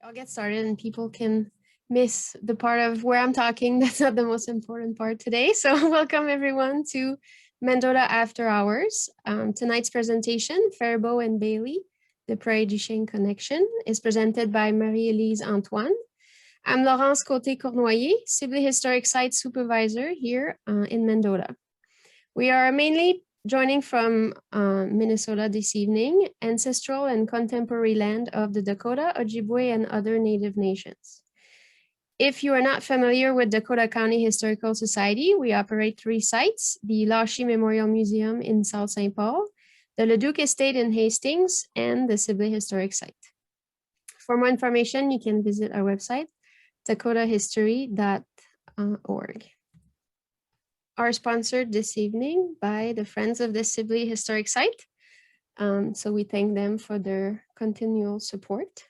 I'll get started and people can miss the part of where I'm talking. That's not the most important part today. So welcome everyone to Mendota After Hours. Tonight's presentation, Faribault and Bailey, the Prairie du Chien Connection, is presented by Elise Antoine. I'm Laurence Cote-Cournoyer, Sibley Historic Site Supervisor here in Mendota. We are mainly joining from Minnesota this evening, ancestral and contemporary land of the Dakota, Ojibwe, and other Native nations. If you are not familiar with Dakota County Historical Society, we operate 3 sites, the Lashi Memorial Museum in South St. Paul, the Leduc Estate in Hastings, and the Sibley Historic Site. For more information, you can visit our website, dakotahistory.org. Are sponsored this evening by the Friends of the Sibley Historic Site. So we thank them for their continual support.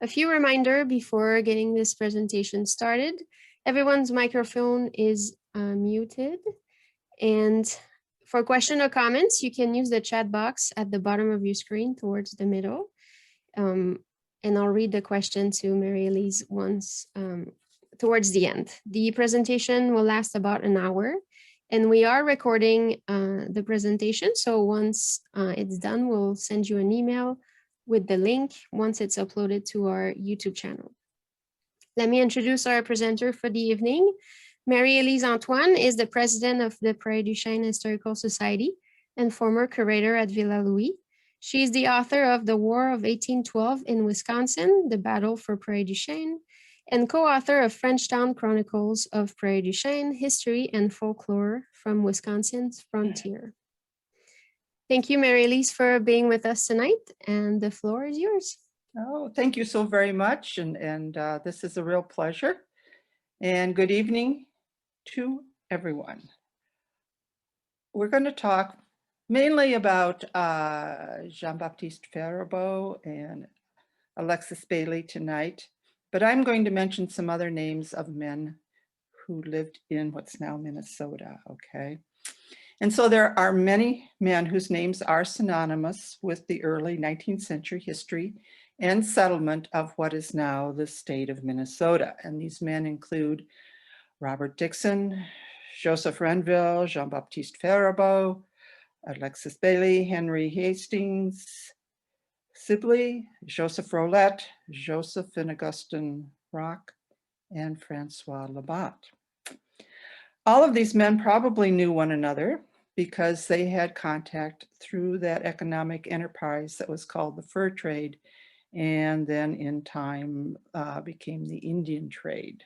A few reminders before getting this presentation started. Everyone's microphone is muted. And for questions or comments, you can use the chat box at the bottom of your screen towards the middle. And I'll read the question to Mary Elise once towards the end. The presentation will last about an hour and we are recording the presentation. So once it's done, we'll send you an email with the link once it's uploaded to our YouTube channel. Let me introduce our presenter for the evening. Elise Antoine is the president of the Prairie du Chien Historical Society and former curator at Villa Louis. She is the author of The War of 1812 in Wisconsin, The Battle for Prairie du Chien, and co-author of Frenchtown Chronicles of Prairie du Chien, History and Folklore from Wisconsin's Frontier. Thank you, Mary Elise, for being with us tonight, and the floor is yours. Oh, thank you so very much, and this is a real pleasure. And good evening to everyone. We're going to talk mainly about Jean-Baptiste Faribault and Alexis Bailey tonight. But I'm going to mention some other names of men who lived in what's now Minnesota, okay? And so there are many men whose names are synonymous with the early 19th century history and settlement of what is now the state of Minnesota. And these men include Robert Dixon, Joseph Renville, Jean-Baptiste Faribault, Alexis Bailey, Henry Hastings, Sibley, Joseph Rolette, Joseph and Augustin Roc, and François LaBathe. All of these men probably knew one another because they had contact through that economic enterprise that was called the fur trade, and then in time became the Indian trade.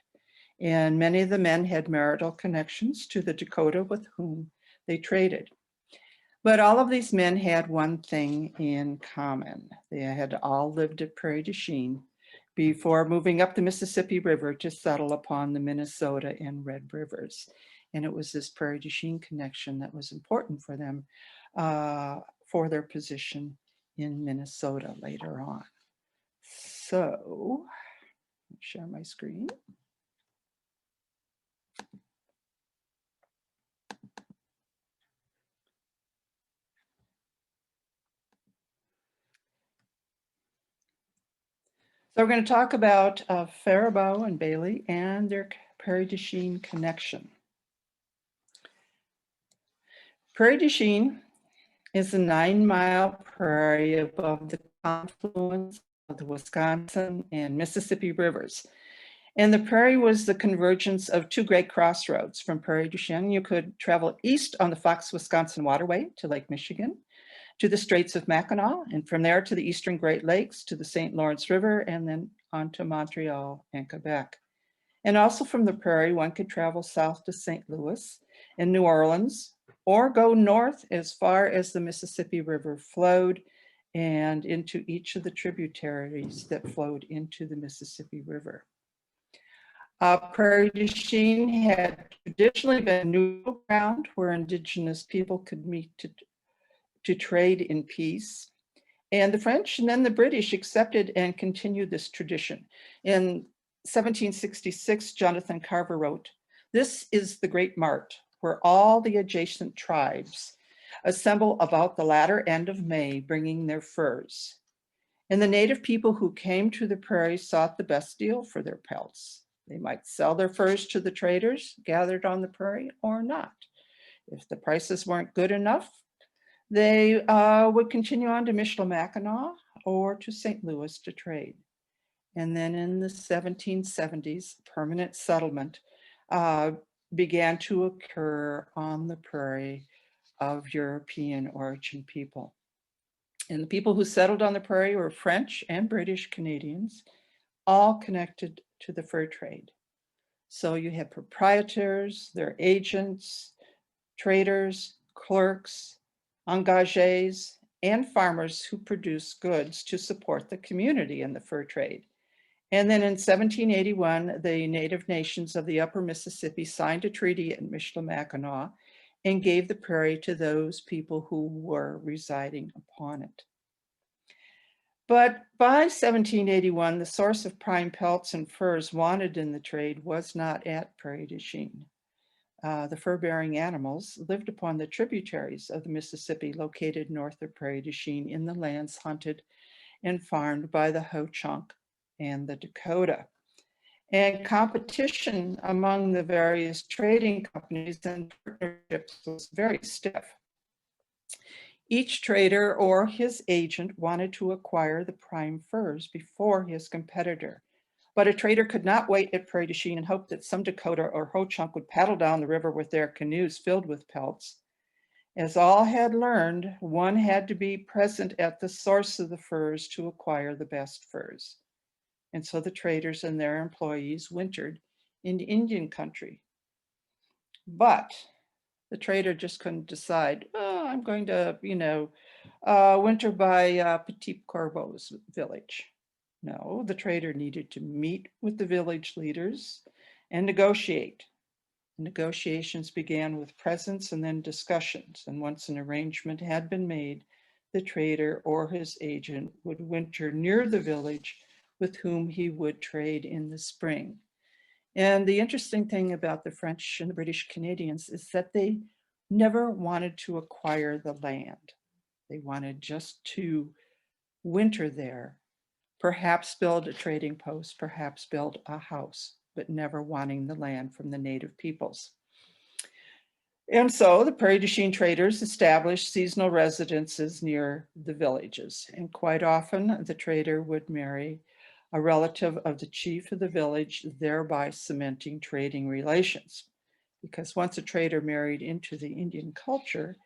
And many of the men had marital connections to the Dakota with whom they traded. But all of these men had one thing in common. They had all lived at Prairie du Chien before moving up the Mississippi River to settle upon the Minnesota and Red Rivers. And it was this Prairie du Chien connection that was important for them for their position in Minnesota later on. So, share my screen. So we're going to talk about Faribault and Bailey and their Prairie du Chien connection. Prairie du Chien is a 9-mile prairie above the confluence of the Wisconsin and Mississippi rivers. And the prairie was the convergence of 2 great crossroads. From Prairie du Chien, you could travel east on the Fox-Wisconsin Waterway to Lake Michigan, to the Straits of Mackinac, and from there to the Eastern Great Lakes, to the St. Lawrence River, and then on to Montreal and Quebec. And also from the prairie, one could travel south to St. Louis and New Orleans, or go north as far as the Mississippi River flowed and into each of the tributaries that flowed into the Mississippi River. Prairie du Chien had traditionally been neutral ground where indigenous people could meet to trade in peace. And the French and then the British accepted and continued this tradition. In 1766, Jonathan Carver wrote, "This is the great mart where all the adjacent tribes assemble about the latter end of May, bringing their furs. And the native people who came to the prairie sought the best deal for their pelts. They might sell their furs to the traders gathered on the prairie or not. If the prices weren't good enough, they would continue on to Michilimackinac or to St. Louis to trade. And then in the 1770s, permanent settlement began to occur on the prairie of European origin people. And the people who settled on the prairie were French and British Canadians, all connected to the fur trade. So you had proprietors, their agents, traders, clerks, engagés, and farmers who produced goods to support the community in the fur trade. And then in 1781, the Native nations of the Upper Mississippi signed a treaty at Michilimackinac and gave the prairie to those people who were residing upon it. But by 1781, the source of prime pelts and furs wanted in the trade was not at Prairie du Chien. The fur-bearing animals lived upon the tributaries of the Mississippi located north of Prairie du Chien in the lands hunted and farmed by the Ho-Chunk and the Dakota. And competition among the various trading companies and partnerships was very stiff. Each trader or his agent wanted to acquire the prime furs before his competitor. But a trader could not wait at Prairie du Chien and hope that some Dakota or Ho-Chunk would paddle down the river with their canoes filled with pelts. As all had learned, one had to be present at the source of the furs to acquire the best furs. And so the traders and their employees wintered in Indian country. But the trader just couldn't decide, oh, I'm going to, winter by Petit Corbeau's village. No, the trader needed to meet with the village leaders and negotiate. Negotiations began with presents and then discussions. And once an arrangement had been made, the trader or his agent would winter near the village with whom he would trade in the spring. And the interesting thing about the French and the British Canadians is that they never wanted to acquire the land. They wanted just to winter there, perhaps build a trading post, perhaps build a house, but never wanting the land from the native peoples. And so the Prairie du Chien traders established seasonal residences near the villages. And quite often the trader would marry a relative of the chief of the village, thereby cementing trading relations. Because once a trader married into the Indian culture,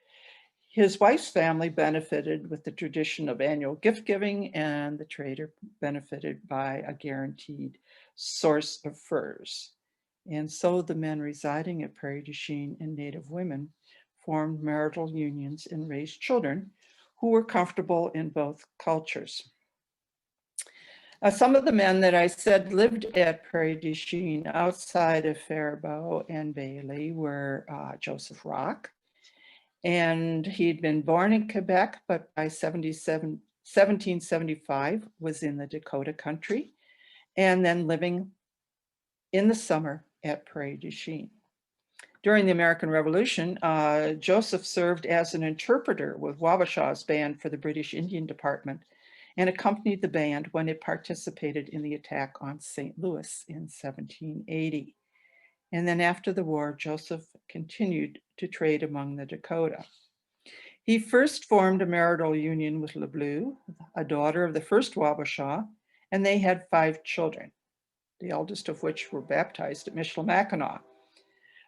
his wife's family benefited with the tradition of annual gift giving, and the trader benefited by a guaranteed source of furs. And so the men residing at Prairie du Chien and Native women formed marital unions and raised children who were comfortable in both cultures. Some of the men that I said lived at Prairie du Chien outside of Faribault and Bailly were Joseph Roc, and he'd been born in Quebec, but by 1775 was in the Dakota country, and then living in the summer at Prairie du Chien. During the American Revolution, Joseph served as an interpreter with Wabashaw's band for the British Indian Department and accompanied the band when it participated in the attack on St. Louis in 1780. And then after the war, Joseph continued to trade among the Dakota. He first formed a marital union with LeBleu, a daughter of the first Wabashaw, and they had 5 children, the eldest of which were baptized at Michilimackinac.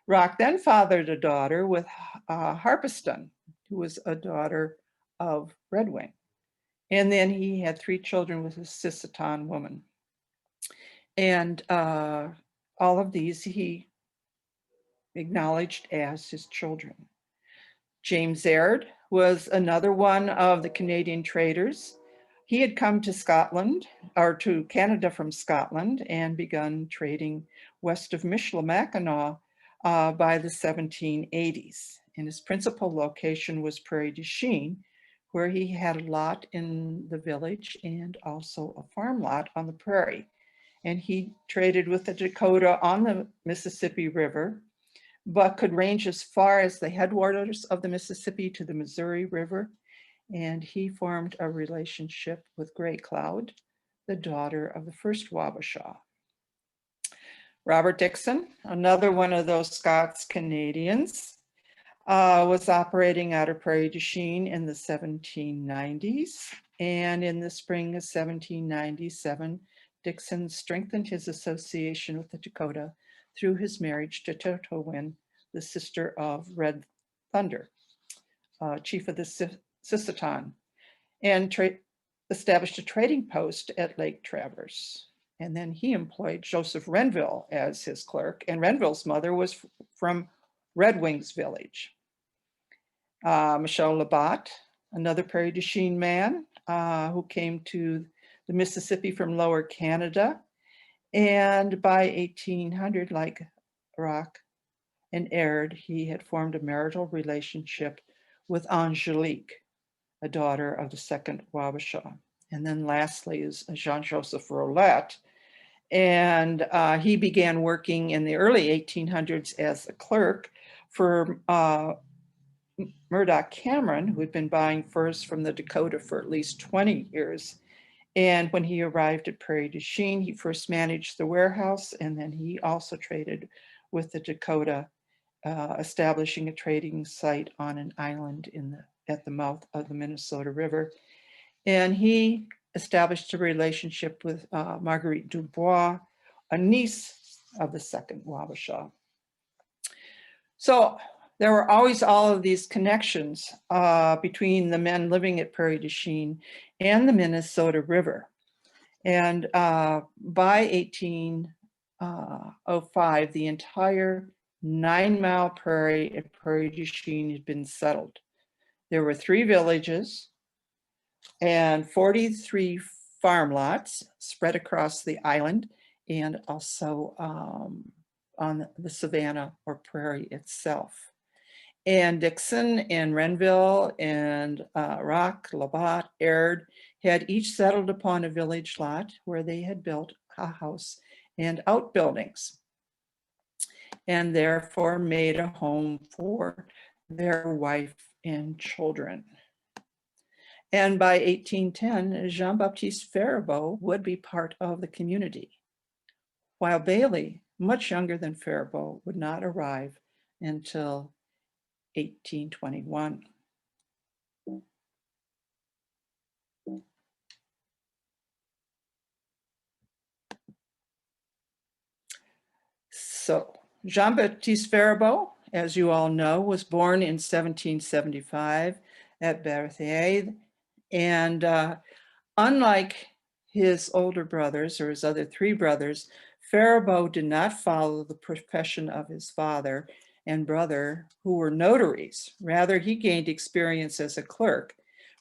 Roc then fathered a daughter with Harpeston, who was a daughter of Redwing. And then he had 3 children with a Sisseton woman. And all of these he acknowledged as his children. James Aird was another one of the Canadian traders. He had come to Scotland, or to Canada from Scotland, and begun trading west of Michilimackinac by the 1780s. And his principal location was Prairie du Chien, where he had a lot in the village and also a farm lot on the prairie. And he traded with the Dakota on the Mississippi River, but could range as far as the headwaters of the Mississippi to the Missouri River, and he formed a relationship with Grey Cloud, the daughter of the first Wabasha. Robert Dixon, another one of those Scots Canadians, was operating out of Prairie du Chien in the 1790s. And in the spring of 1797, Dixon strengthened his association with the Dakota through his marriage to Totowin, the sister of Red Thunder, chief of the Sisseton, and established a trading post at Lake Traverse. And then he employed Joseph Renville as his clerk, and Renville's mother was from Red Wings Village. Michel LaBathe, another Prairie du Chien man who came to the Mississippi from Lower Canada. And by 1800, like Roc and Aird, he had formed a marital relationship with Angelique, a daughter of the second Wabasha. And then lastly is Jean-Joseph Rolette. And he began working in the early 1800s as a clerk for Murdoch Cameron, who had been buying furs from the Dakota for at least 20 years. And when he arrived at Prairie du Chien, he first managed the warehouse, and then he also traded with the Dakota, establishing a trading site on an island at the mouth of the Minnesota River. And he established a relationship with Marguerite Dubois, a niece of the second Wabasha. So there were always all of these connections between the men living at Prairie du Chien and the Minnesota River. And by 1805, the entire 9-mile prairie at Prairie du Chien had been settled. There were 3 villages and 43 farm lots spread across the island, and also on the savanna or prairie itself. And Dixon and Renville and Roc, LaBathe, Aird had each settled upon a village lot where they had built a house and outbuildings, and therefore made a home for their wife and children. And by 1810, Jean-Baptiste Faribault would be part of the community, while Bailey, much younger than Faribault, would not arrive until 1821. So Jean-Baptiste Faribault, as you all know, was born in 1775 at Berthier. And unlike his older brothers, or his other 3 brothers, Faribault did not follow the profession of his father and brother, who were notaries. Rather, he gained experience as a clerk,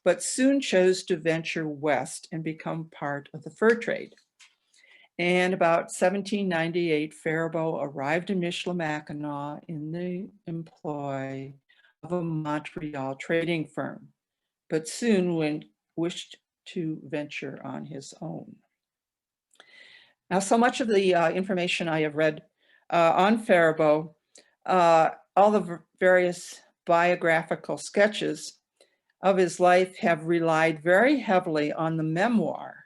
but soon chose to venture west and become part of the fur trade. And about 1798, Faribault arrived in Michilimackinac in the employ of a Montreal trading firm, but soon wished to venture on his own. Now, so much of the information I have read on Faribault, all the various biographical sketches of his life have relied very heavily on the memoir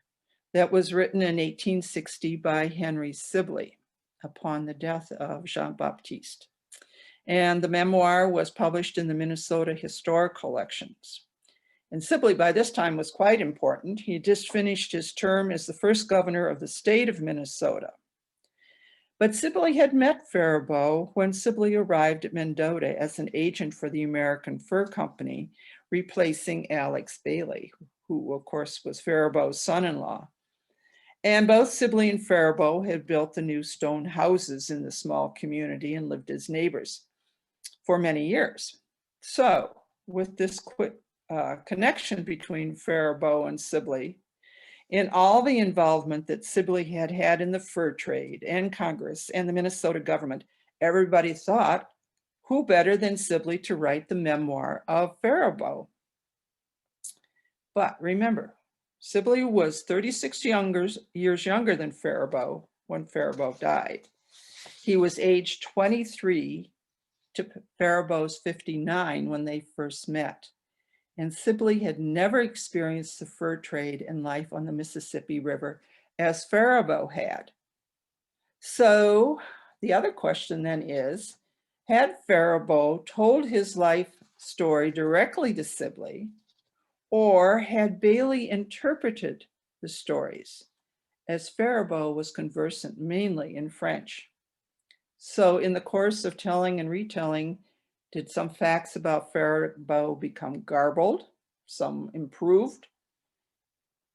that was written in 1860 by Henry Sibley upon the death of Jean-Baptiste. And the memoir was published in the Minnesota Historic Collections. And Sibley, by this time, was quite important. He just finished his term as the first governor of the state of Minnesota. But Sibley had met Faribault when Sibley arrived at Mendota as an agent for the American Fur Company, replacing Alexis Bailey, who, of course, was Faribault's son-in-law. And both Sibley and Faribault had built the new stone houses in the small community and lived as neighbors for many years. So with this quick connection between Faribault and Sibley, in all the involvement that Sibley had had in the fur trade and Congress and the Minnesota government, everybody thought, who better than Sibley to write the memoir of Faribault? But remember, Sibley was 36 years younger than Faribault when Faribault died. He was age 23 to Faribault's 59 when they first met. and Sibley had never experienced the fur trade and life on the Mississippi River as Faribault had. So the other question then is, had Faribault told his life story directly to Sibley, or had Bailey interpreted the stories, as Faribault was conversant mainly in French? So in the course of telling and retelling, did some facts about Faribault become garbled, some improved,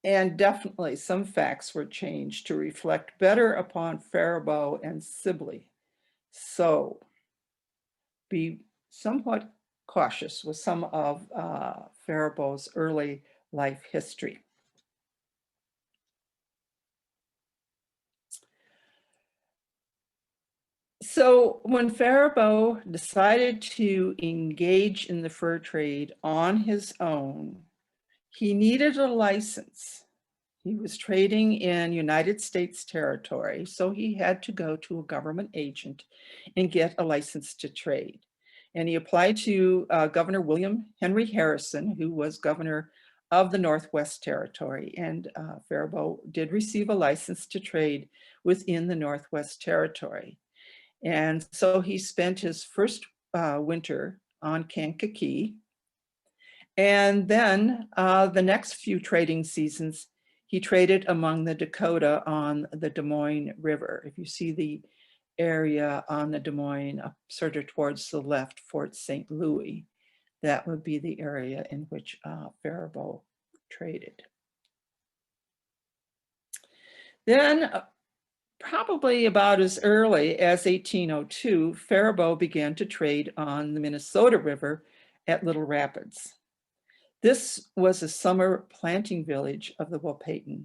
and definitely some facts were changed to reflect better upon Faribault and Sibley. So be somewhat cautious with some of Faribault's early life history. So when Faribault decided to engage in the fur trade on his own, he needed a license. He was trading in United States territory, so he had to go to a government agent and get a license to trade. And he applied to Governor William Henry Harrison, who was governor of the Northwest Territory. And Faribault did receive a license to trade within the Northwest Territory. And so he spent his first winter on Kankakee. And then the next few trading seasons, he traded among the Dakota on the Des Moines River. If you see the area on the Des Moines up sort of towards the left, Fort St. Louis, that would be the area in which Faribault traded. Then probably about as early as 1802, Faribault began to trade on the Minnesota River at Little Rapids. This was a summer planting village of the Wahpeton,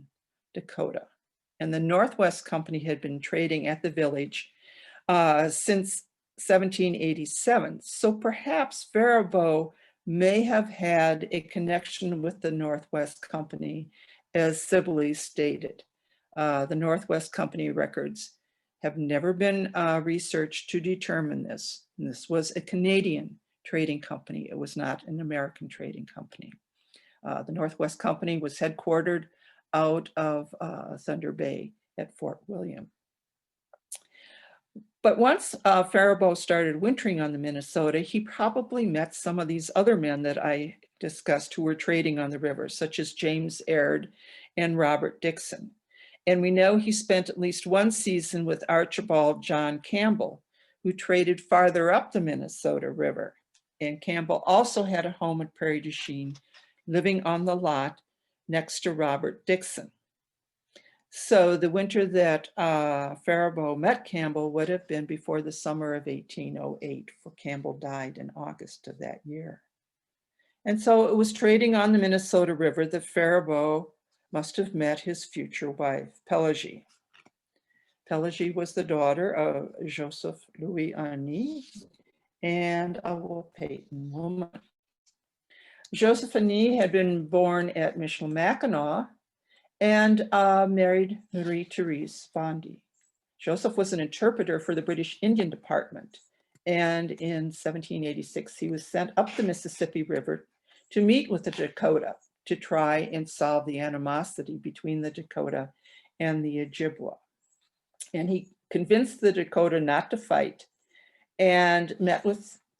Dakota, and the Northwest Company had been trading at the village since 1787. So perhaps Faribault may have had a connection with the Northwest Company, as Sibley stated. The Northwest Company records have never been researched to determine this. And this was a Canadian trading company. It was not an American trading company. The Northwest Company was headquartered out of Thunder Bay at Fort William. But once Faribault started wintering on the Minnesota, he probably met some of these other men that I discussed who were trading on the river, such as James Aird and Robert Dixon. And we know he spent at least one season with Archibald John Campbell, who traded farther up the Minnesota River. And Campbell also had a home at Prairie du Chien, living on the lot next to Robert Dixon. So the winter that Faribault met Campbell would have been before the summer of 1808, for Campbell died in August of that year. And so it was trading on the Minnesota River that Faribault must have met his future wife, Pelagie. Pelagie was the daughter of Joseph Louis Arny and a Wahpeton woman. Joseph Arny had been born at Michilimackinac and married Marie-Therese Fondy. Joseph was an interpreter for the British Indian Department, and in 1786 he was sent up the Mississippi River to meet with the Dakota to try and solve the animosity between the Dakota and the Ojibwa. And he convinced the Dakota not to fight and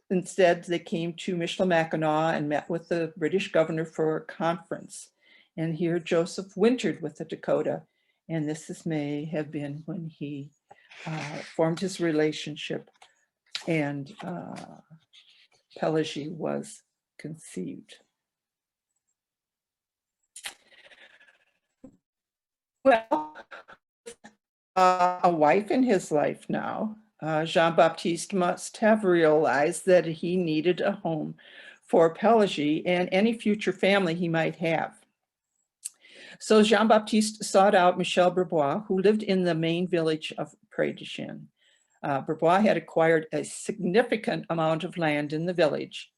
instead they came to Michilimackinac and met with the British governor for a conference. And here Joseph wintered with the Dakota, and this may have been when he formed his relationship and Pelagie was conceived. Well, a wife in his life now, Jean-Baptiste must have realized that he needed a home for Pelagie and any future family he might have. So Jean-Baptiste sought out Michel Berbois, who lived in the main village of Prairie du Chien. Berbois had acquired a significant amount of land in the village.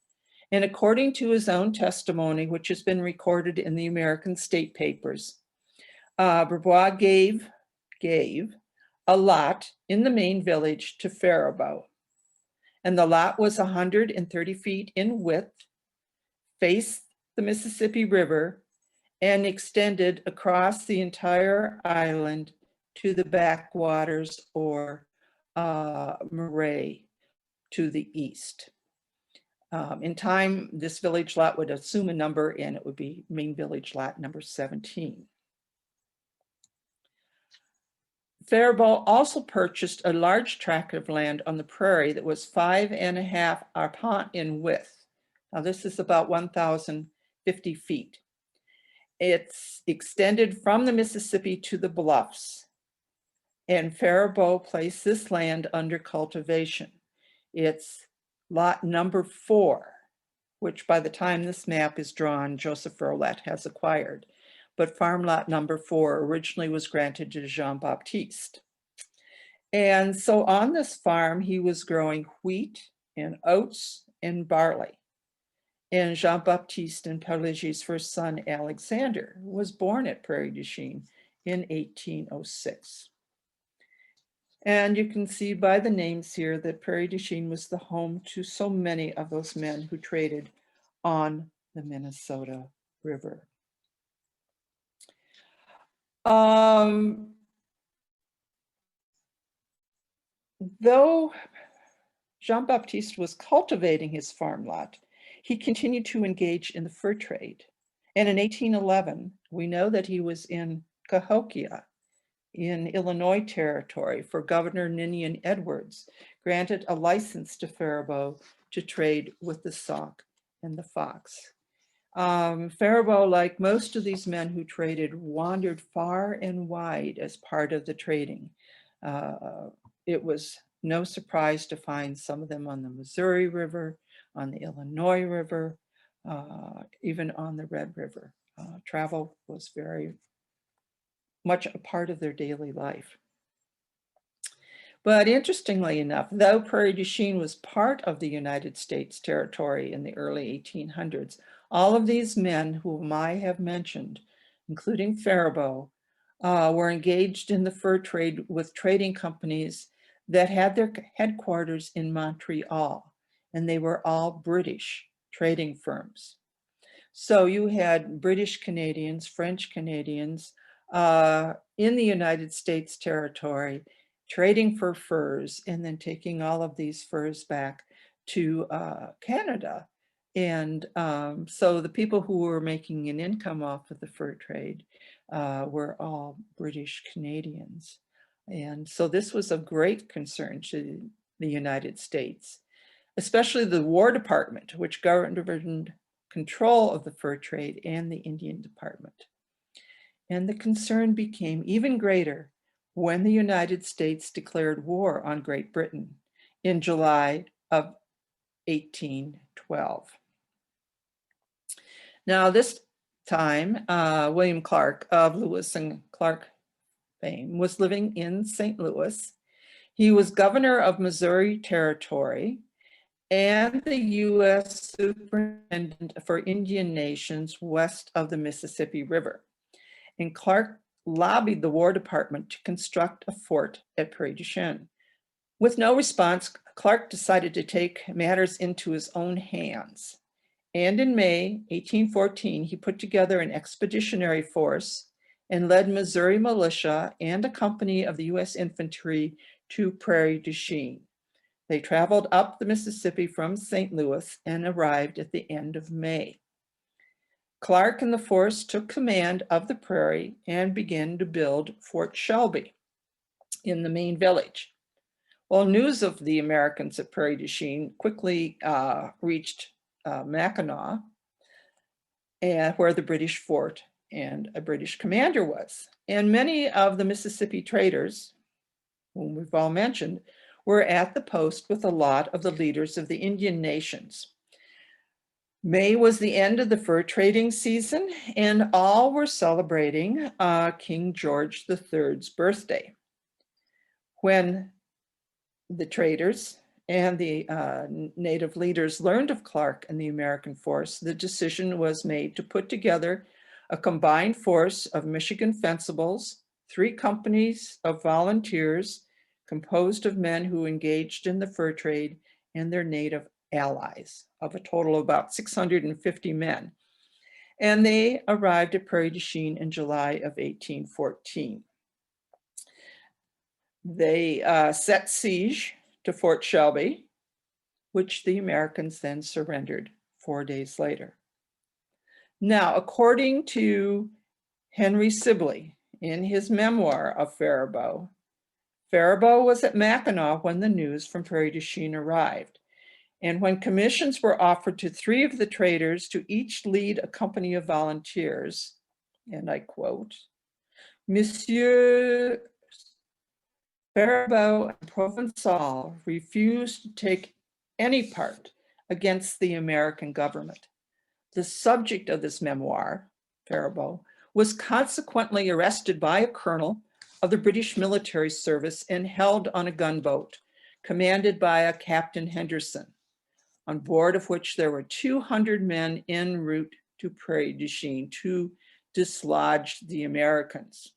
And according to his own testimony, which has been recorded in the American state papers, Berbois gave a lot in the main village to Faribault. And the lot was 130 feet in width, faced the Mississippi River and extended across the entire island to the backwaters or Marais to the east. In time, this village lot would assume a number, and it would be main village lot number 17. Faribault also purchased a large tract of land on the prairie that was 5.5 arpents in width. Now this is about 1,050 feet. It's extended from the Mississippi to the bluffs, and Faribault placed this land under cultivation. It's lot number 4, which by the time this map is drawn, Joseph Rolette has acquired. But farm lot number 4 originally was granted to Jean-Baptiste. And so on this farm, he was growing wheat and oats and barley. And Jean-Baptiste and Pellegie's first son, Alexander, was born at Prairie du Chien in 1806. And you can see by the names here that Prairie du Chien was the home to so many of those men who traded on the Minnesota River. Though Jean-Baptiste was cultivating his farm lot, he continued to engage in the fur trade. And in 1811, we know that he was in Cahokia in Illinois Territory for Governor Ninian Edwards, granted a license to Faribault to trade with the Sauk and the fox. Faribault, like most of these men who traded, wandered far and wide as part of the trading. It was no surprise to find some of them on the Missouri River, on the Illinois River, even on the Red River. Travel was very much a part of their daily life. But interestingly enough, though Prairie du Chien was part of the United States territory in the early 1800s, all of these men whom I have mentioned, including Faribault, were engaged in the fur trade with trading companies that had their headquarters in Montreal, and they were all British trading firms. So you had British Canadians, French Canadians in the United States territory, trading for furs and then taking all of these furs back to Canada. And so the people who were making an income off of the fur trade were all British Canadians. And so this was of great concern to the United States, especially the War Department, which governed control of the fur trade, and the Indian Department. And the concern became even greater when the United States declared war on Great Britain in July of 1812. Now this time, William Clark of Lewis and Clark fame was living in St. Louis. He was governor of Missouri Territory and the U.S. Superintendent for Indian Nations west of the Mississippi River. And Clark lobbied the War Department to construct a fort at Prairie du Chien. With no response, Clark decided to take matters into his own hands. And in May 1814, he put together an expeditionary force and led Missouri militia and a company of the U.S. infantry to Prairie du Chien. They traveled up the Mississippi from St. Louis and arrived at the end of May. Clark and the force took command of the prairie and began to build Fort Shelby in the main village. Well, news of the Americans at Prairie du Chien quickly reached Mackinac, where the British fort and a British commander was. And many of the Mississippi traders, whom we've all mentioned, were at the post with a lot of the leaders of the Indian nations. May was the end of the fur trading season, and all were celebrating King George III's birthday. When the traders and the native leaders learned of Clark and the American force, the decision was made to put together a combined force of Michigan fencibles, 3 companies of volunteers composed of men who engaged in the fur trade and their native allies, of a total of about 650 men. and they arrived at Prairie du Chien in July of 1814. They set siege to Fort Shelby, which the Americans then surrendered 4 days later. Now, according to Henry Sibley, in his memoir of Faribault, Faribault was at Mackinac when the news from Prairie du Chien arrived. And when commissions were offered to 3 of the traders to each lead a company of volunteers, and I quote, Monsieur Faribault and Provençal refused to take any part against the American government. The subject of this memoir, Faribault, was consequently arrested by a colonel of the British military service and held on a gunboat commanded by a Captain Henderson, on board of which there were 200 men en route to Prairie du Chien to dislodge the Americans.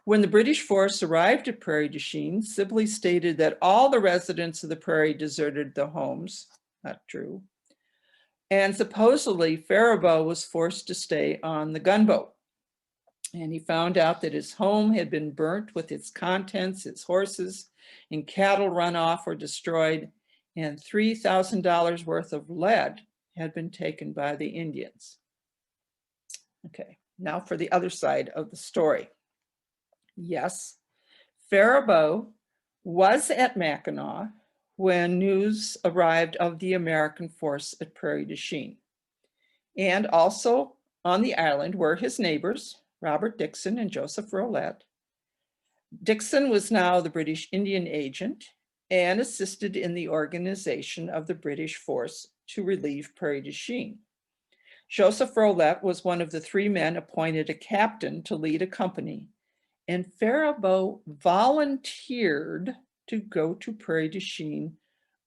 When the British force arrived at Prairie du Chien, Sibley stated that all the residents of the Prairie deserted their homes. Not true. And supposedly Faribault was forced to stay on the gunboat. And he found out that his home had been burnt with its contents, his horses and cattle run off or destroyed, and $3,000 worth of lead had been taken by the Indians. Okay, now for the other side of the story. Yes, Faribault was at Mackinac when news arrived of the American force at Prairie du Chien. And also on the island were his neighbors, Robert Dixon and Joseph Rolette. Dixon was now the British Indian agent and assisted in the organization of the British force to relieve Prairie du Chien. Joseph Rolette was one of the 3 men appointed a captain to lead a company, and Faribault volunteered to go to Prairie du Chien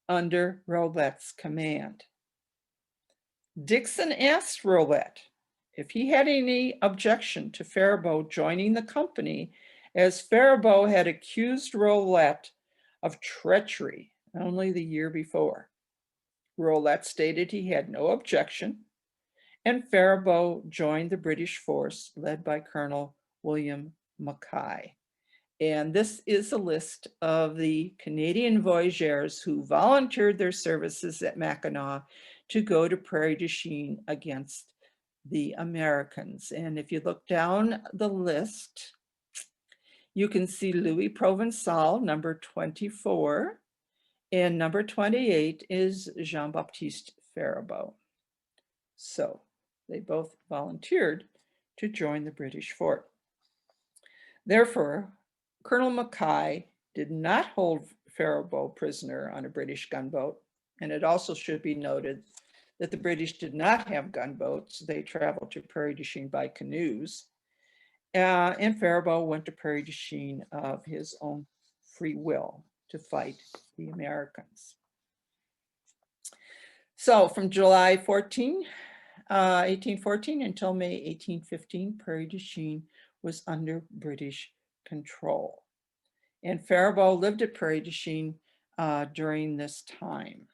under Rolette's command. Dixon asked Rolette if he had any objection to Faribault joining the company, as Faribault had accused Rolette of treachery only the year before. Rolette stated he had no objection, and Faribault joined the British force led by Colonel William Mackay. And this is a list of the Canadian voyageurs who volunteered their services at Mackinac to go to Prairie du Chien against the Americans. And if you look down the list, you can see Louis Provençal, number 24, and number 28 is Jean-Baptiste Faribault. So they both volunteered to join the British fort. Therefore, Colonel Mackay did not hold Faribault prisoner on a British gunboat, and it also should be noted that the British did not have gunboats. They traveled to Prairie du Chien by canoes, and Faribault went to Prairie du Chien of his own free will to fight the Americans. So from July 1814 until May 1815, Prairie du Chien was under British control. And Faribault lived at Prairie du Chien during this time.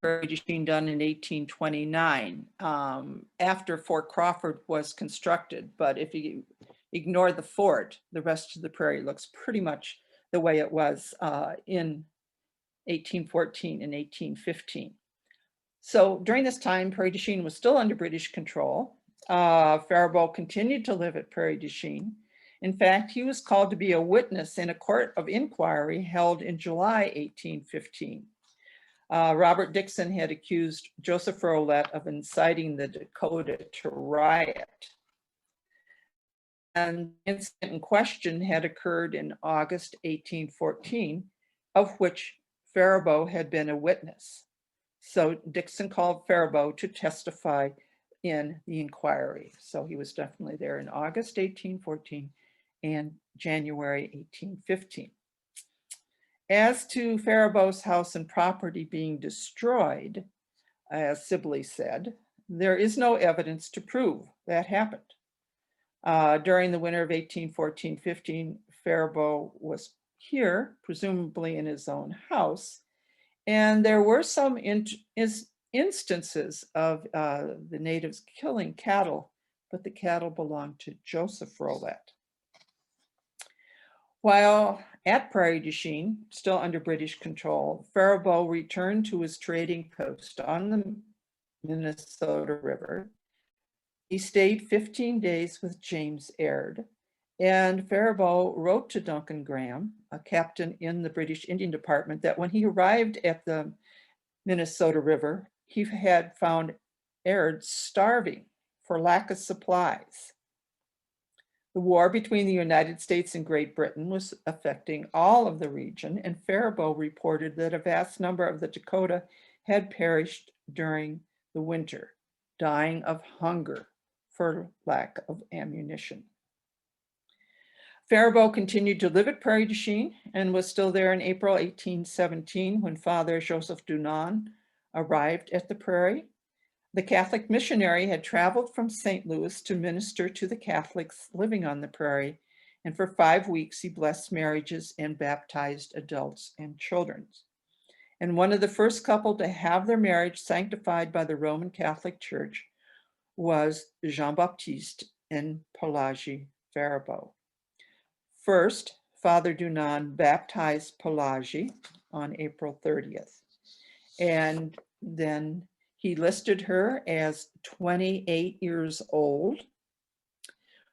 Prairie du Chien done in 1829 after Fort Crawford was constructed. But if you ignore the fort, the rest of the prairie looks pretty much the way it was in 1814 and 1815. So during this time, Prairie du Chien was still under British control. Faribault continued to live at Prairie du Chien. In fact, he was called to be a witness in a court of inquiry held in July 1815. Robert Dixon had accused Joseph Rolette of inciting the Dakota to riot. And the incident in question had occurred in August 1814, of which Faribault had been a witness. So Dixon called Faribault to testify in the inquiry. So he was definitely there in August 1814 and January 1815. As to Faribault's house and property being destroyed, as Sibley said, there is no evidence to prove that happened. During the winter of 1814-15, Faribault was here, presumably in his own house. And there were some instances of the natives killing cattle, but the cattle belonged to Joseph Rolette. While at Prairie du Chien, still under British control, Faribault returned to his trading post on the Minnesota River. He stayed 15 days with James Aird, and Faribault wrote to Duncan Graham, a captain in the British Indian Department, that when he arrived at the Minnesota River, he had found Aird starving for lack of supplies. The war between the United States and Great Britain was affecting all of the region, and Faribault reported that a vast number of the Dakota had perished during the winter, dying of hunger for lack of ammunition. Faribault continued to live at Prairie du Chien and was still there in April 1817 when Father Joseph Dunant arrived at the Prairie. The Catholic missionary had traveled from St. Louis to minister to the Catholics living on the Prairie, and for 5 weeks he blessed marriages and baptized adults and children. And one of the first couple to have their marriage sanctified by the Roman Catholic Church was Jean-Baptiste and Pelagie Faribault. First, Father Dunant baptized Pelagie on April 30th, and then he listed her as 28 years old,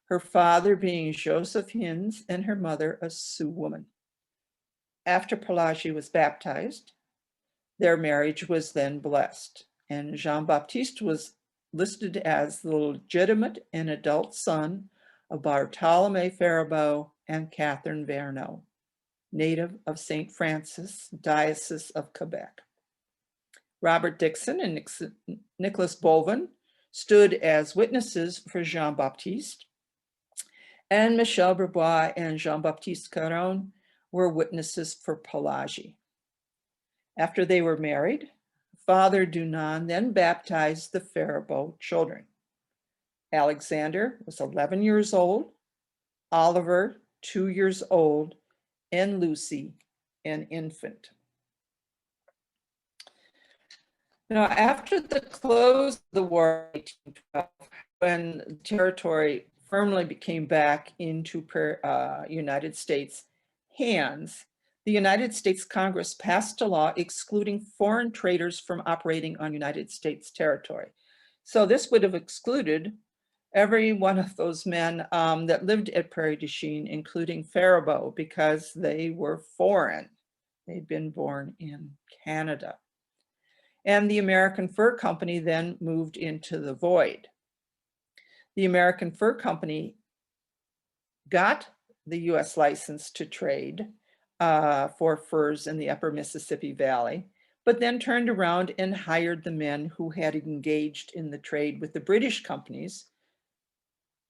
her father being Joseph Hins and her mother a Sioux woman. After Pelagie was baptized, their marriage was then blessed, and Jean-Baptiste was listed as the legitimate and adult son of Bartholomew Faribault and Catherine Verneau, native of St. Francis, Diocese of Quebec. Robert Dixon and Nicholas Bolvin stood as witnesses for Jean-Baptiste, and Michel Berbois and Jean-Baptiste Caron were witnesses for Pelagie. After they were married, Father Dunant then baptized the Faribault children. Alexander was 11 years old, Oliver 2 years old, and Lucy an infant. Now, after the close of the war in 1812, when the territory firmly became back into United States hands, the United States Congress passed a law excluding foreign traders from operating on United States territory. So this would have excluded every one of those men that lived at Prairie du Chien, including Faribault, because they were foreign. They'd been born in Canada. And the American Fur Company then moved into the void. The American Fur Company got the US license to trade for furs in the upper Mississippi Valley, but then turned around and hired the men who had engaged in the trade with the British companies.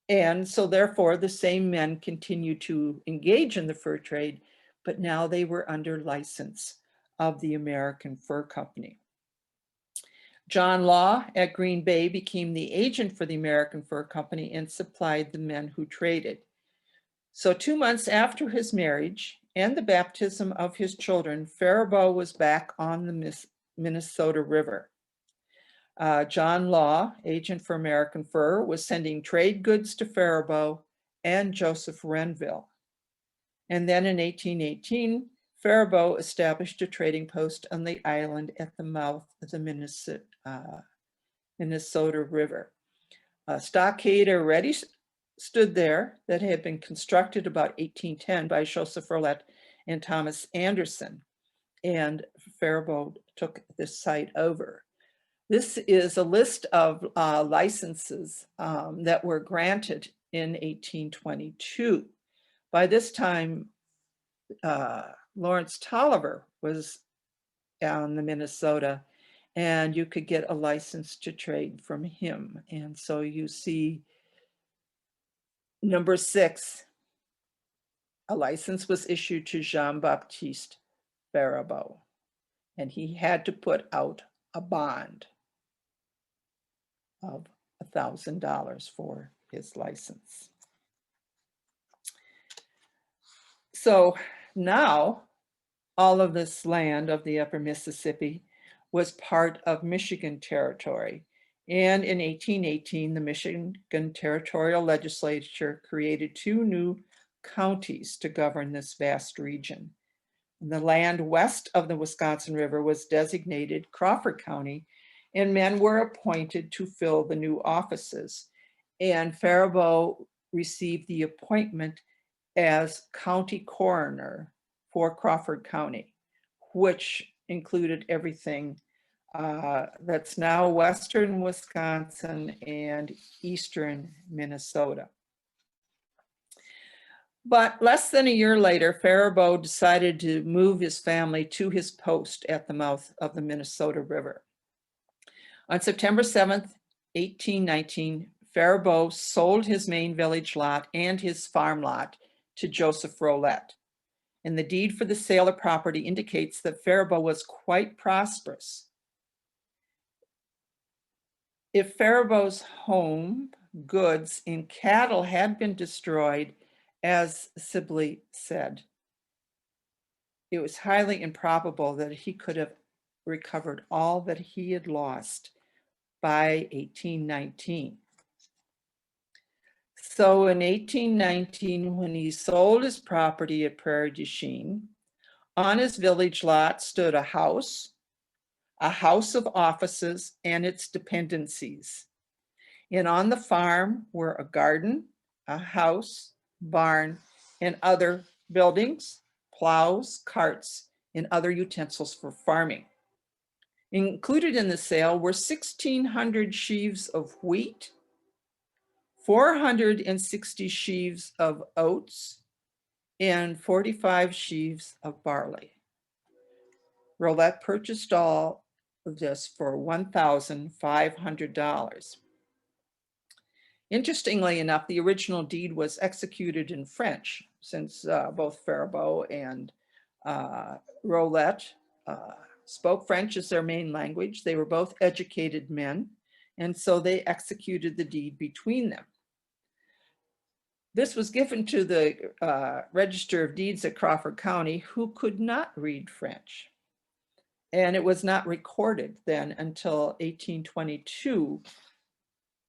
And so therefore the same men continued to engage in the fur trade, but now they were under license of the American Fur Company. John Law at Green Bay became the agent for the American Fur Company and supplied the men who traded. So 2 months after his marriage and the baptism of his children, Faribault was back on the Minnesota River. John Law, agent for American Fur, was sending trade goods to Faribault and Joseph Renville. And then in 1818, Faribault established a trading post on the island at the mouth of the Minnesota River. A stockade already stood there that had been constructed about 1810 by Joseph Rolette and Thomas Anderson, and Faribault took this site over. This is a list of licenses that were granted in 1822. By this time, Laurence Tolliver was on the Minnesota, and you could get a license to trade from him. And so you see number 6, a license was issued to Jean-Baptiste Faribault, and he had to put out a bond of $1,000 for his license. So now all of this land of the upper Mississippi was part of Michigan territory. And in 1818, the Michigan Territorial Legislature created 2 new counties to govern this vast region. The land west of the Wisconsin River was designated Crawford County, and men were appointed to fill the new offices. And Faribault received the appointment as county coroner for Crawford County, which included everything that's now western Wisconsin and eastern Minnesota. But less than a year later, Faribault decided to move his family to his post at the mouth of the Minnesota River. On September 7th, 1819, Faribault sold his main village lot and his farm lot to Joseph Rolette. And the deed for the sale of property indicates that Faribault was quite prosperous. If Faribault's home, goods, and cattle had been destroyed, as Sibley said, it was highly improbable that he could have recovered all that he had lost by 1819. So in 1819, when he sold his property at Prairie du Chien, on his village lot stood a house of offices and its dependencies. And on the farm were a garden, a house, barn, and other buildings, plows, carts, and other utensils for farming. Included in the sale were 1,600 sheaves of wheat, 460 sheaves of oats, and 45 sheaves of barley. Rolette purchased all of this for $1,500. Interestingly enough, the original deed was executed in French, since both Faribault and Rolette spoke French as their main language. They were both educated men, and so they executed the deed between them. This was given to the Register of Deeds at Crawford County, who could not read French. And it was not recorded then until 1822.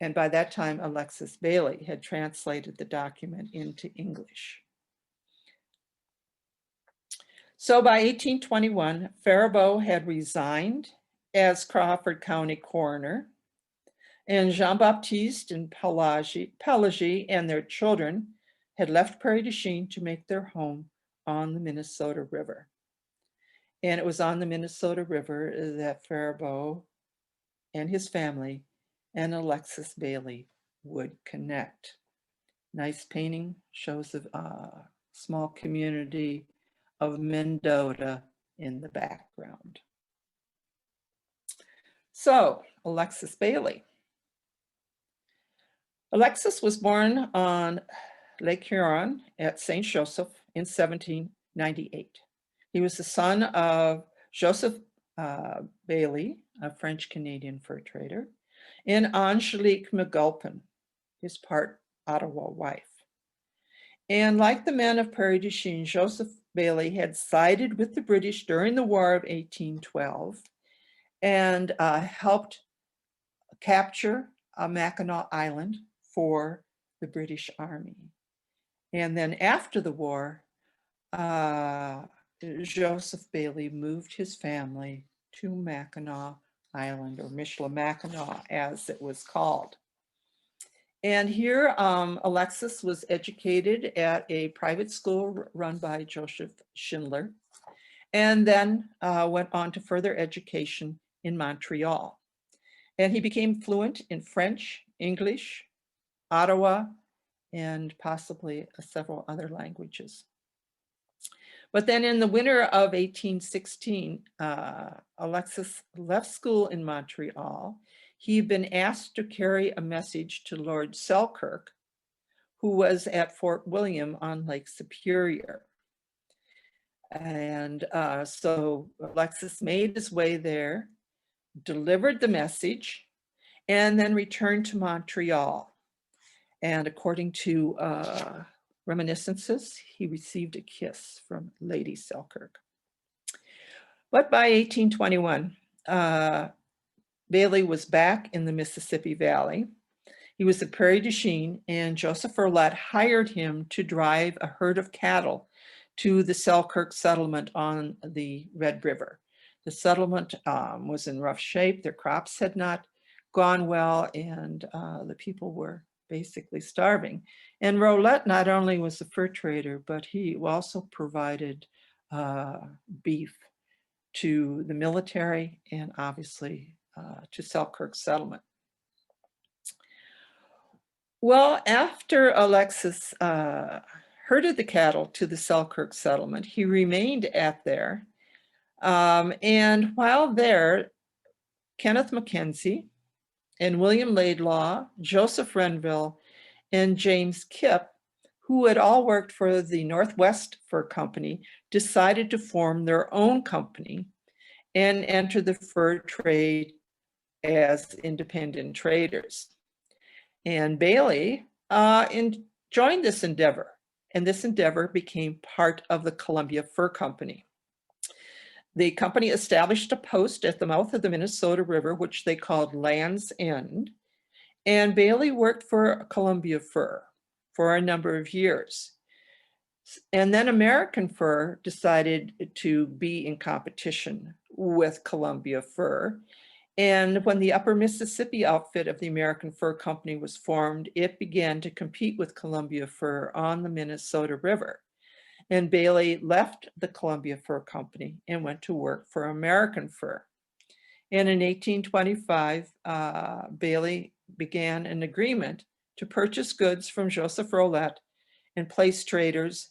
And by that time, Alexis Bailey had translated the document into English. So by 1821, Faribault had resigned as Crawford County coroner, and Jean-Baptiste and Pelagie and their children had left Prairie du Chien to make their home on the Minnesota River. And it was on the Minnesota River that Faribault and his family and Alexis Bailey would connect. Nice painting, shows a small community of Mendota in the background. So, Alexis Bailey. Alexis was born on Lake Huron at St. Joseph in 1798. He was the son of Joseph Bailey, a French-Canadian fur trader, and Angelique McGulpin, his part Ottawa wife. And like the men of Prairie du Chien, Joseph Bailey had sided with the British during the War of 1812 and helped capture Mackinac Island for the British Army. And then after the war, Joseph Bailey moved his family to Mackinac Island, or Michilimackinac as it was called. And here Alexis was educated at a private school run by Joseph Schindler, and then went on to further education in Montreal. And he became fluent in French, English, Ottawa, and possibly several other languages. But then in the winter of 1816, Alexis left school in Montreal. He'd been asked to carry a message to Lord Selkirk, who was at Fort William on Lake Superior. And so Alexis made his way there, delivered the message, and then returned to Montreal. And according to reminiscences, he received a kiss from Lady Selkirk. But by 1821, Bailey was back in the Mississippi Valley. He was at Prairie du Chien, and Joseph Rolette hired him to drive a herd of cattle to the Selkirk settlement on the Red River. The settlement was in rough shape. Their crops had not gone well, and the people were basically starving. And Rolette not only was a fur trader, but he also provided beef to the military and obviously to Selkirk settlement. Well, after Alexis herded the cattle to the Selkirk settlement, he remained at there. And while there, Kenneth Mackenzie and William Laidlaw, Joseph Renville, and James Kipp, who had all worked for the Northwest Fur Company, decided to form their own company and enter the fur trade as independent traders. And Bailey joined this endeavor, and this endeavor became part of the Columbia Fur Company. The company established a post at the mouth of the Minnesota River, which they called Land's End, and Bailey worked for Columbia Fur for a number of years. And then American Fur decided to be in competition with Columbia Fur. And when the Upper Mississippi outfit of the American Fur Company was formed, it began to compete with Columbia Fur on the Minnesota River. And Bailey left the Columbia Fur Company and went to work for American Fur. And in 1825, Bailey began an agreement to purchase goods from Joseph Rolette and place traders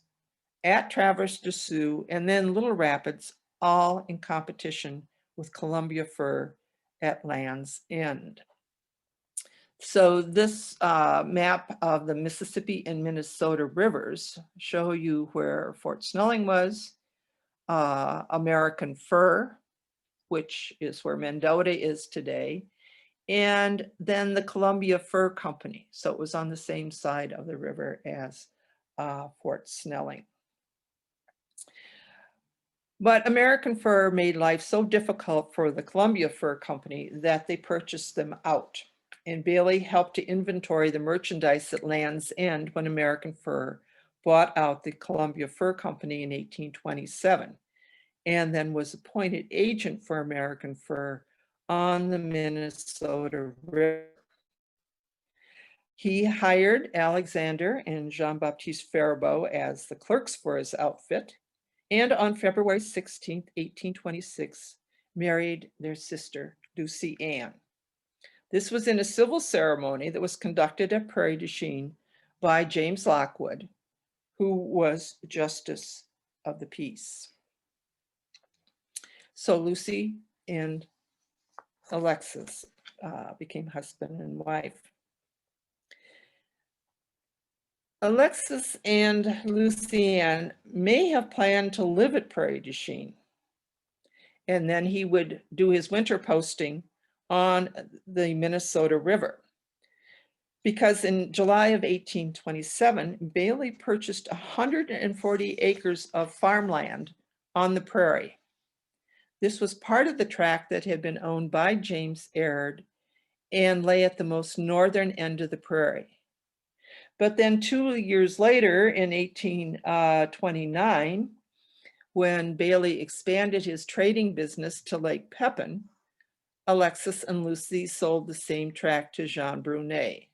at Traverse des Sioux and then Little Rapids, all in competition with Columbia Fur at Land's End. So this map of the Mississippi and Minnesota rivers show you where Fort Snelling was, American Fur, which is where Mendota is today, and then the Columbia Fur Company. So it was on the same side of the river as Fort Snelling. But American Fur made life so difficult for the Columbia Fur Company that they purchased them out. And Bailey helped to inventory the merchandise at Land's End when American Fur bought out the Columbia Fur Company in 1827, and then was appointed agent for American Fur on the Minnesota River. He hired Alexander and Jean-Baptiste Faribault as the clerks for his outfit, and on February 16, 1826, married their sister, Lucy Ann. This was in a civil ceremony that was conducted at Prairie du Chien by James Lockwood, who was Justice of the Peace. So Lucy and Alexis became husband and wife. Alexis and Lucy Ann may have planned to live at Prairie du Chien, and then he would do his winter posting on the Minnesota River. Because in July of 1827, Bailey purchased 140 acres of farmland on the prairie. This was part of the tract that had been owned by James Aird and lay at the most northern end of the prairie. But then 2 years later, in 1829, when Bailey expanded his trading business to Lake Pepin, Alexis and Lucy sold the same tract to Jean Brunet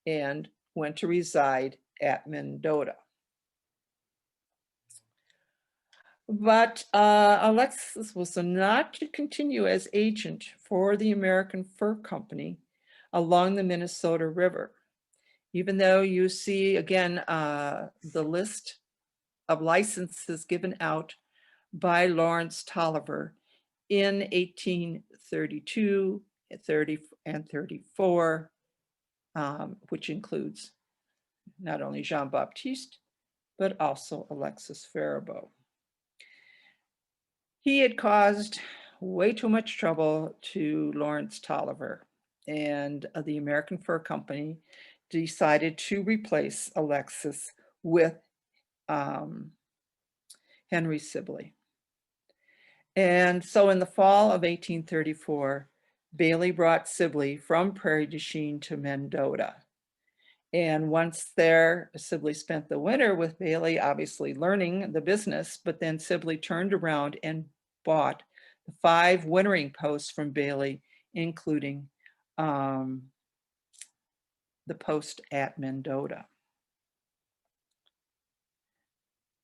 and went to reside at Mendota. But Alexis was not to continue as agent for the American Fur Company along the Minnesota River, even though you see, again, the list of licenses given out by Laurence Tolliver in 1832, 30, and 34, which includes not only Jean-Baptiste, but also Alexis Faribault. He had caused way too much trouble to Laurence Tolliver, and the American Fur Company decided to replace Alexis with Henry Sibley. And so in the fall of 1834, Bailey brought Sibley from Prairie du Chien to Mendota. And once there, Sibley spent the winter with Bailey, obviously learning the business, but then Sibley turned around and bought the 5 wintering posts from Bailey, including the post at Mendota.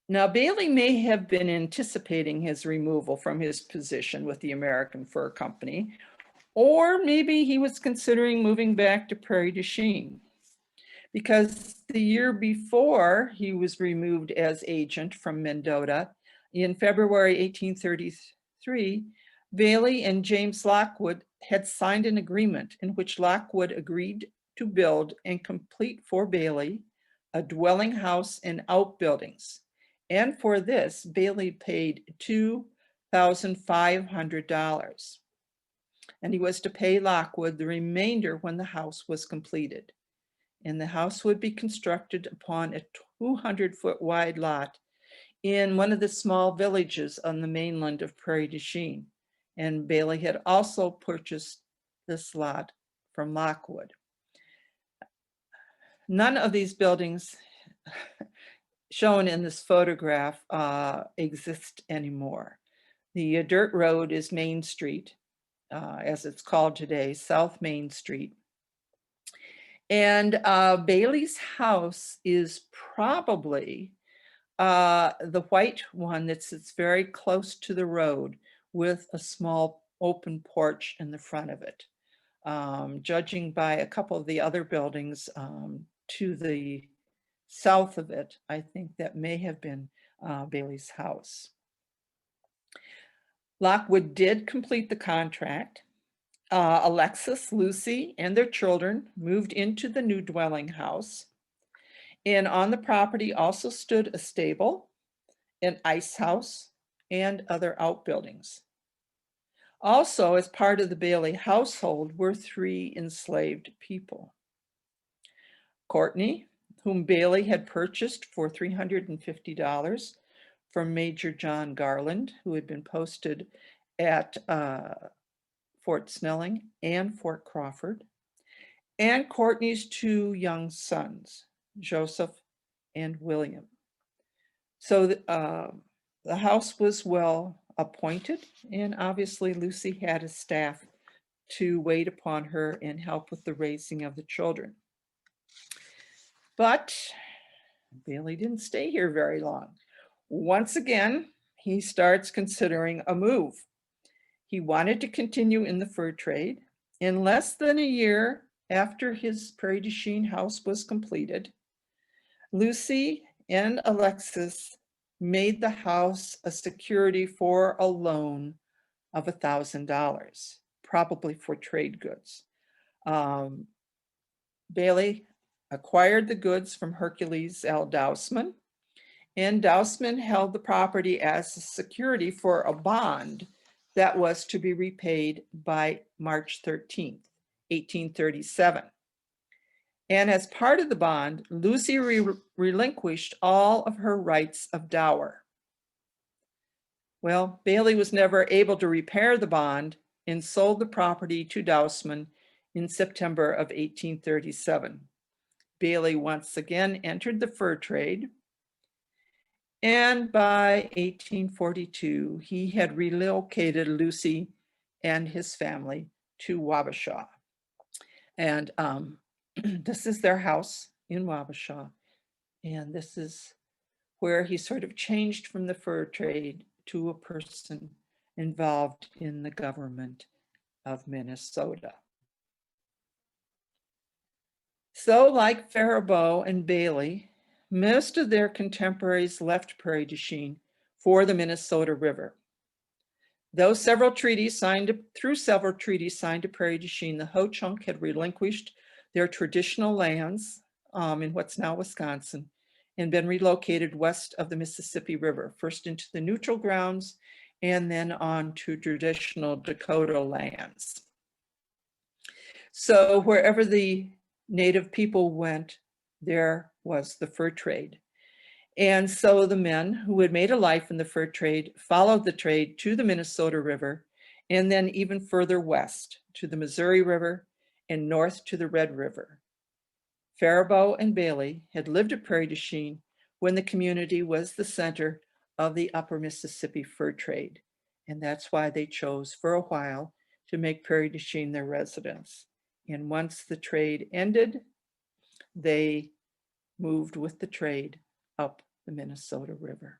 Now, Bailey may have been anticipating his removal from his position with the American Fur Company, or maybe he was considering moving back to Prairie du Chien, because the year before he was removed as agent from Mendota, in February 1833, Bailey and James Lockwood had signed an agreement in which Lockwood agreed to build and complete for Bailey a dwelling house and outbuildings. And for this, Bailey paid $2,500. And he was to pay Lockwood the remainder when the house was completed. And the house would be constructed upon a 200-foot wide lot in one of the small villages on the mainland of Prairie du Chien. And Bailey had also purchased this lot from Lockwood. None of these buildings shown in this photograph exist anymore. The dirt road is Main Street, as it's called today, South Main Street. And Bailey's house is probably the white one that sits very close to the road with a small open porch in the front of it. Judging by a couple of the other buildings to the south of it, I think that may have been Bailey's house. Lockwood did complete the contract. Alexis, Lucy, and their children moved into the new dwelling house. And on the property also stood a stable, an ice house, and other outbuildings. Also, as part of the Bailey household were 3 enslaved people. Courtney, whom Bailey had purchased for $350 from Major John Garland, who had been posted at Fort Snelling and Fort Crawford, and Courtney's 2 young sons, Joseph and William. So the house was well appointed, and obviously Lucy had a staff to wait upon her and help with the raising of the children. But Bailey didn't stay here very long. Once again, he starts considering a move. He wanted to continue in the fur trade. In less than a year after his Prairie du Chien house was completed, Lucy and Alexis made the house a security for a loan of $1,000, probably for trade goods. Bailey acquired the goods from Hercules L. Dousman, and Dousman held the property as a security for a bond that was to be repaid by March 13th, 1837. And as part of the bond, Lucy relinquished all of her rights of dower. Well, Bailey was never able to repair the bond and sold the property to Dousman in September of 1837. Bailey once again entered the fur trade, and by 1842, he had relocated Lucy and his family to Wabasha. And this is their house in Wabasha. And this is where he sort of changed from the fur trade to a person involved in the government of Minnesota. So like Faribault and Bailey, most of their contemporaries left Prairie du Chien for the Minnesota River. Through several treaties signed to Prairie du Chien, the Ho-Chunk had relinquished their traditional lands in what's now Wisconsin and been relocated west of the Mississippi River, first into the neutral grounds and then on to traditional Dakota lands. So wherever the Native people went, there was the fur trade. And so the men who had made a life in the fur trade followed the trade to the Minnesota River, and then even further west to the Missouri River and north to the Red River. Faribault and Bailey had lived at Prairie du Chien when the community was the center of the upper Mississippi fur trade. And that's why they chose for a while to make Prairie du Chien their residence. And once the trade ended, they moved with the trade up the Minnesota River.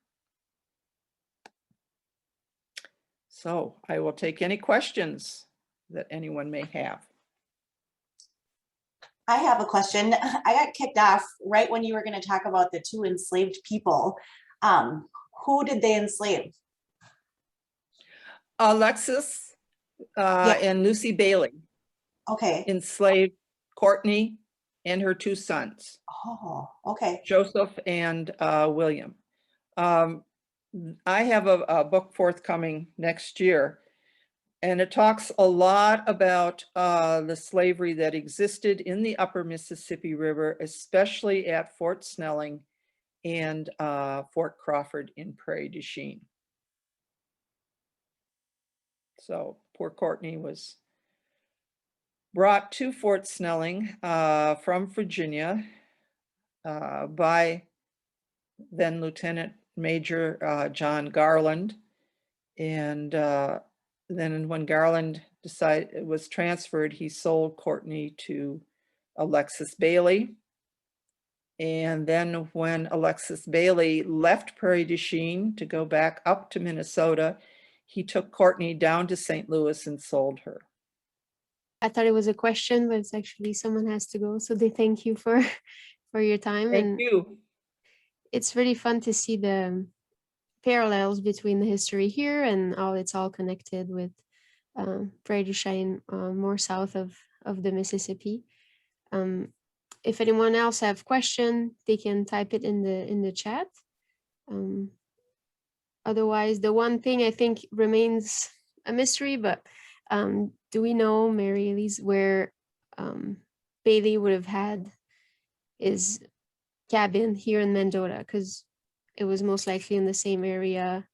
So I will take any questions that anyone may have. I have a question. I got kicked off right when you were going to talk about the two enslaved people. Who did they enslave? Alexis and Lucy Bailey Okay. enslaved Courtney and her two sons, Oh, okay. Joseph and William. I have a book forthcoming next year, and it talks a lot about the slavery that existed in the upper Mississippi River, especially at Fort Snelling and Fort Crawford in Prairie du Chien. So poor Courtney was brought to Fort Snelling from Virginia by then Lieutenant Major John Garland. And then when Garland was transferred, he sold Courtney to Alexis Bailey. And then when Alexis Bailey left Prairie du Chien to go back up to Minnesota, he took Courtney down to St. Louis and sold her. I thought it was a question, but it's actually someone has to go. So they thank you for your time. Thank you. It's really fun to see the parallels between the history here and how it's all connected with Prairie du Chien, more south of the Mississippi. If anyone else have question, they can type it in the chat. Otherwise, the one thing I think remains a mystery, but do we know, Mary Elise, where Bailey would have had his cabin here in Mendota? Because it was most likely in the same area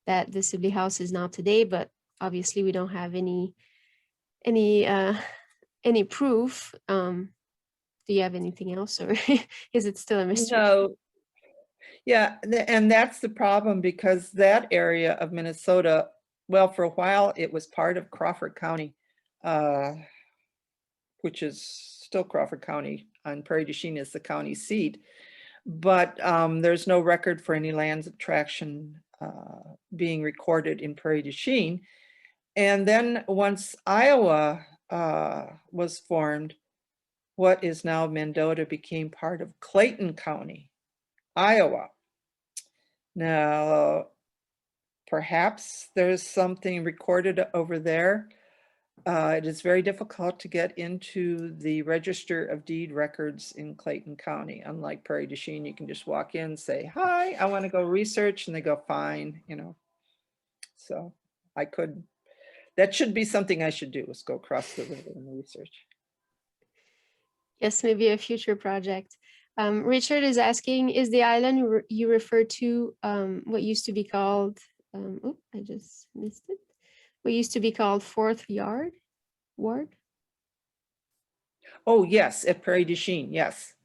that the Sibley house is now today, but obviously we don't have any proof. Do you have anything else, or is it still a mystery? No. Yeah, and that's the problem, because that area of Minnesota, well, for a while it was part of Crawford County, which is still Crawford County, and Prairie du Chien is the county seat. But there's no record for any lands of traction being recorded in Prairie du Chien. And then once Iowa was formed, what is now Mendota became part of Clayton County, Iowa. Now, perhaps there's something recorded over there. It is very difficult to get into the Register of Deed records in Clayton County. Unlike Prairie du Chien, you can just walk in, say, hi, I want to go research, and they go, fine, you know. So that should be something I should do, is go across the river and research. Yes, maybe a future project. Richard is asking, is the island you refer to what used to be called, oh, I just missed it. What used to be called Fourth Ward? Oh, yes, at Prairie du Chien, yes.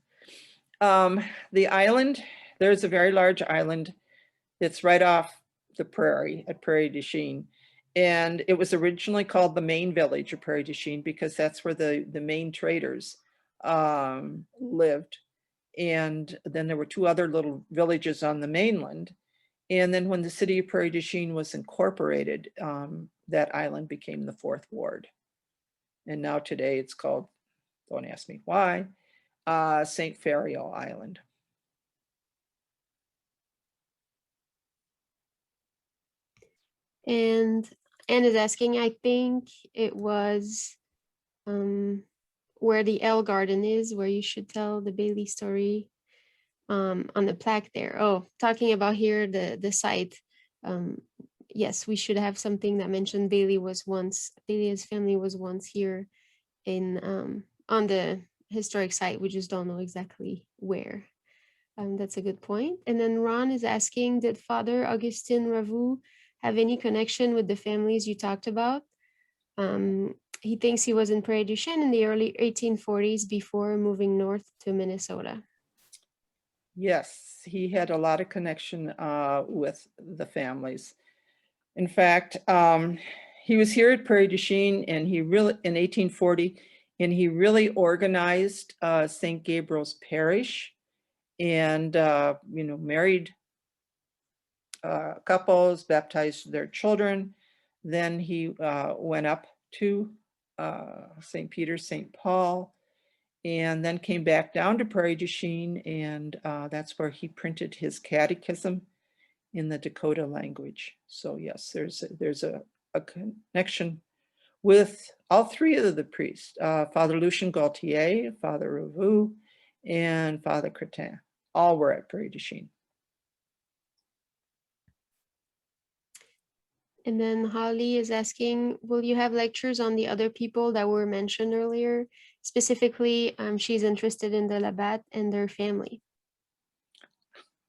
The island, there's a very large island. It's right off the prairie at Prairie du Chien. And it was originally called the main village of Prairie du Chien because that's where the main traders lived. And then there were two other little villages on the mainland. And then when the city of Prairie du Chien was incorporated, that island became the Fourth Ward. And now today it's called, don't ask me why, St. Faribault Island. And Anne is asking, I think it was where the L Garden is, where you should tell the Bailey story on the plaque there. Oh, talking about here, the site. Yes, we should have something that mentioned Bailey's family was once here in on the historic site. We just don't know exactly where. That's a good point. And then Ron is asking, did Father Augustin Roc have any connection with the families you talked about? He thinks he was in Prairie du Chien in the early 1840s before moving north to Minnesota. Yes, he had a lot of connection with the families. In fact, he was here at Prairie du Chien, and he really in 1840, and he really organized St. Gabriel's Parish, and married couples, baptized their children. Then he went up to St. Peter, St. Paul, and then came back down to Prairie du Chien, and that's where he printed his catechism in the Dakota language. So yes, there's a connection with all three of the priests, Father Lucien Gaultier, Father Roc, and Father Cretin. All were at Prairie du Chien. And then Holly is asking, will you have lectures on the other people that were mentioned earlier? Specifically, she's interested in the LaBathe and their family.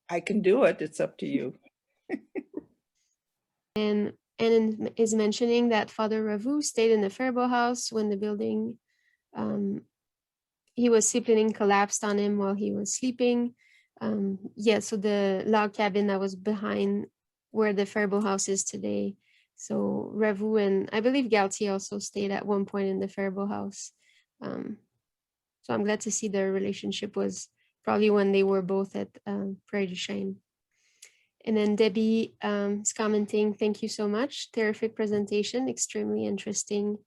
I can do it. It's up to you. And is mentioning that Father Roc stayed in the Faribault house when the building he was sleeping collapsed on him while he was sleeping. Yeah, so the log cabin that was behind where the Faribault house is today. So Revu and I believe Galtier also stayed at one point in the Faribault house. So I'm glad to see their relationship was probably when they were both at Prairie du Chien. And then Debbie is commenting, thank you so much. Terrific presentation, extremely interesting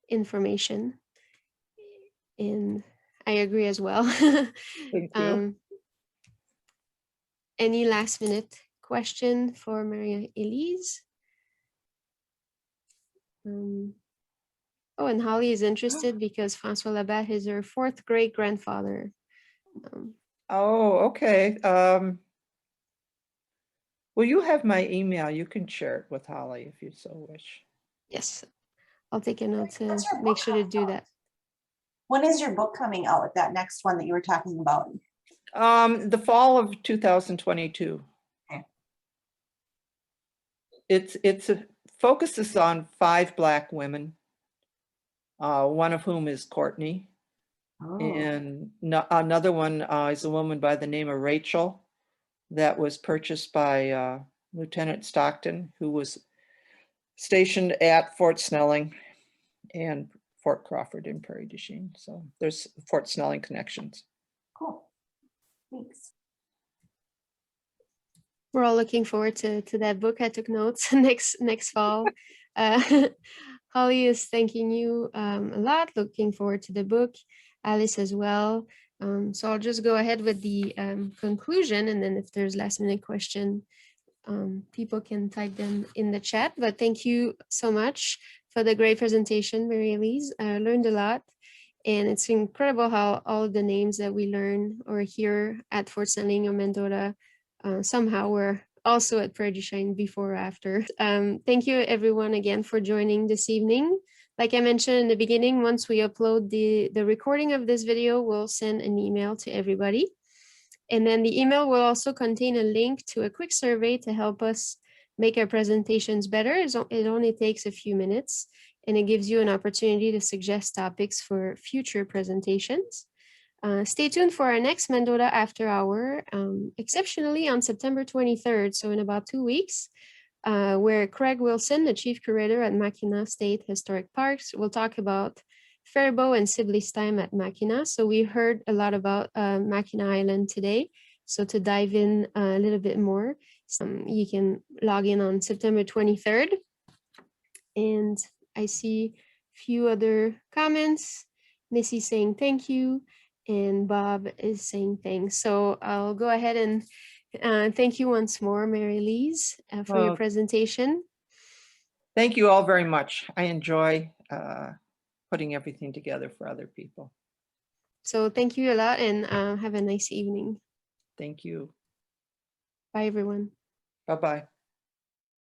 information. And I agree as well. Thank you. Any last minute question for Maria Elise? Oh, and Holly is interested because François LaBathe is her fourth great grandfather. Oh, okay. Well, you have my email. You can share it with Holly if you so wish. Yes, I'll take a note to What's your make book sure to coming do out? that. When is your book coming out? That next one that you were talking about? The fall of 2022. Okay. It focuses on 5 Black women, one of whom is Courtney. Oh. And another one is a woman by the name of Rachel that was purchased by Lieutenant Stockton, who was stationed at Fort Snelling and Fort Crawford in Prairie du Chien. So there's Fort Snelling connections. Cool. Thanks. We're all looking forward to that book. I took notes next fall. Holly is thanking you a lot, looking forward to the book. Alice as well. So I'll just go ahead with the conclusion, and then if there's last minute question, people can type them in the chat. But thank you so much for the great presentation, Mary Elise. I learned a lot, and it's incredible how all of the names that we learn or hear at Fort Snelling or Mendota somehow were also at Prairie du Chien before or after. Thank you everyone again for joining this evening. Like I mentioned in the beginning, once we upload the recording of this video, we'll send an email to everybody. And then the email will also contain a link to a quick survey to help us make our presentations better. It only takes a few minutes, and it gives you an opportunity to suggest topics for future presentations. Stay tuned for our next Mendota After Hour, exceptionally on September 23rd, so in about 2 weeks, where Craig Wilson, the Chief Curator at Mackinac State Historic Parks, will talk about Faribault and Sibley's time at Mackinac. So we heard a lot about Mackinac Island today. So to dive in a little bit more, you can log in on September 23rd. And I see a few other comments. Missy saying thank you, and Bob is saying thanks. So I'll go ahead and thank you once more, Mary Elise, for your presentation. Thank you all very much. I enjoy putting everything together for other people. So thank you a lot, and have a nice evening. Thank you. Bye, everyone. Bye-bye.